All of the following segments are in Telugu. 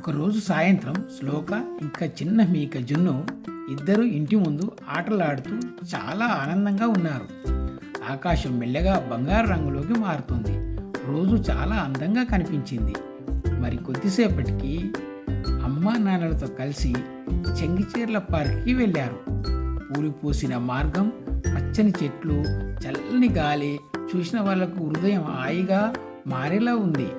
ఒకరోజు సాయంత్రం శ్లోక ఇంకా చిన్న మీక జున్ను ఇద్దరు ఇంటి ముందు ఆటలాడుతూ చాలా ఆనందంగా ఉన్నారు. ఆకాశం మెల్లగా బంగారు రంగులోకి మారుతుంది. రోజు చాలా అందంగా కనిపించింది. మరి కొద్దిసేపటికి అమ్మా నాన్నలతో కలిసి చెంగిచెర్ల పార్క్కి వెళ్ళారు. పూలు పూసిన మార్గం, పచ్చని చెట్లు, చల్లని గాలి చూసిన వాళ్ళకు హృదయం హాయిగా మారేలా ఉంది.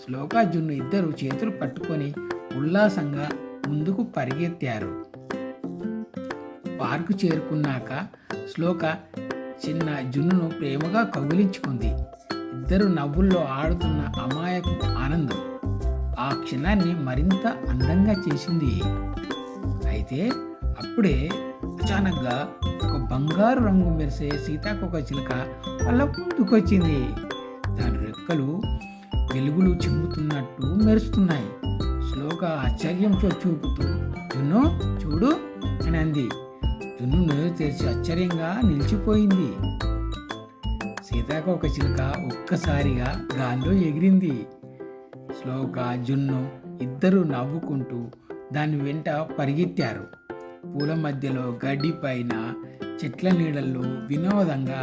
శ్లోక జున్ను ఇద్దరు చేతులు పట్టుకొని ఉల్లాసంగా ముందుకు పరిగెత్తారు. పార్కు చేరుకున్నాక శ్లోక చిన్న జున్నును ప్రేమగా కౌగిలించుకుంది. ఇద్దరు నవ్వుల్లో ఆడుతున్న అమాయకు ఆనందం ఆ క్షణాన్ని మరింత అందంగా చేసింది. అయితే అప్పుడే అచానక్గా ఒక బంగారు రంగు మెరిసే సీతాకోకచిలుక వాళ్ళ ముందుకొచ్చింది. దాని రెక్కలు వెలుగులు చిమ్ముతున్నట్టు మెరుస్తున్నాయి. శ్లోక ఆశ్చర్యంతో చూపుతూ జున్ను చూడు అని అంది. జున్ను నోరు తెరిచి ఆశ్చర్యంగా నిలిచిపోయింది. సీతాకోకచిలుక ఒక్కసారిగా గాల్లో ఎగిరింది. శ్లోక జున్ను ఇద్దరు నవ్వుకుంటూ దాని వెంట పరిగెత్తారు. పూల మధ్యలో గడ్డి పైన చెట్ల నీడల్లో వినోదంగా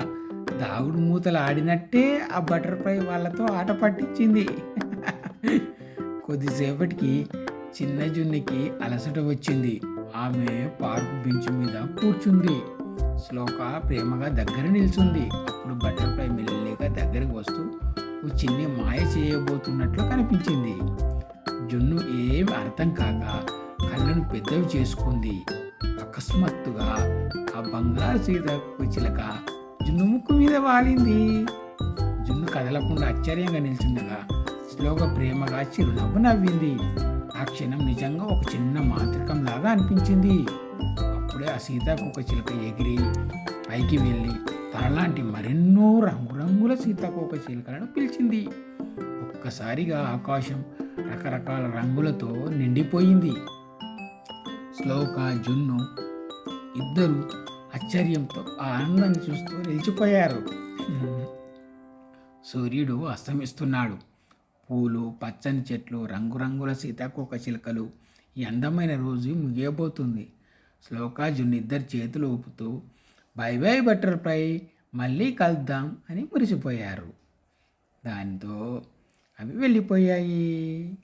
దాగుడు మూతలు ఆడినట్టే ఆ బటర్ఫ్లై వాళ్ళతో ఆట పట్టించింది. కొద్దిసేపటికి చిన్న జున్నుకి అలసట వచ్చింది. ఆమె పార్కు బెంచ్ మీద కూర్చుంది. శ్లోక ప్రేమగా దగ్గర నిల్చుంది. అప్పుడు బటర్ఫ్లై మెల్లిగా దగ్గరికి వస్తూ ఓ చిన్న మాయ చేయబోతున్నట్లు కనిపించింది. జున్ను ఏమి అర్థం కాక కళ్ళను పెద్దవి చేసుకుంది. అకస్మాత్తుగా ఆ బంగారు సీతాకోకచిలుక జున్ను ముక్కు మీద వాలింది. జున్ను కదలకుండా ఆశ్చర్యంగా నిల్చుండగా శ్లోక ప్రేమగా చిరునవ్వు నవ్వింది. ఆ క్షణం నిజంగా ఒక చిన్న మాంత్రికంలాగా అనిపించింది. అప్పుడే ఆ సీతాకోకచిలుక ఎగిరి పైకి వెళ్ళి తనలాంటి మరెన్నో రంగురంగుల సీతాకోకచిలుకలను పిలిచింది. ఒక్కసారిగా ఆకాశం రకరకాల రంగులతో నిండిపోయింది. శ్లోక జున్ను ఇద్దరు ఆశ్చర్యంతో ఆ ఆనందాన్ని చూస్తూ నిలిచిపోయారు. సూర్యుడు అస్తమిస్తున్నాడు. పూలు, పచ్చని చెట్లు, రంగురంగుల సీతాకోకచిలుకలు, ఈ అందమైన రోజు ముగియబోతుంది. శ్లోక జున్ను ఇద్దరు చేతులు ఊపుతూ బై బై బటర్ఫ్లై, మళ్ళీ కలుద్దాం అని మురిసిపోయారు. దాంతో అవి వెళ్ళిపోయాయి.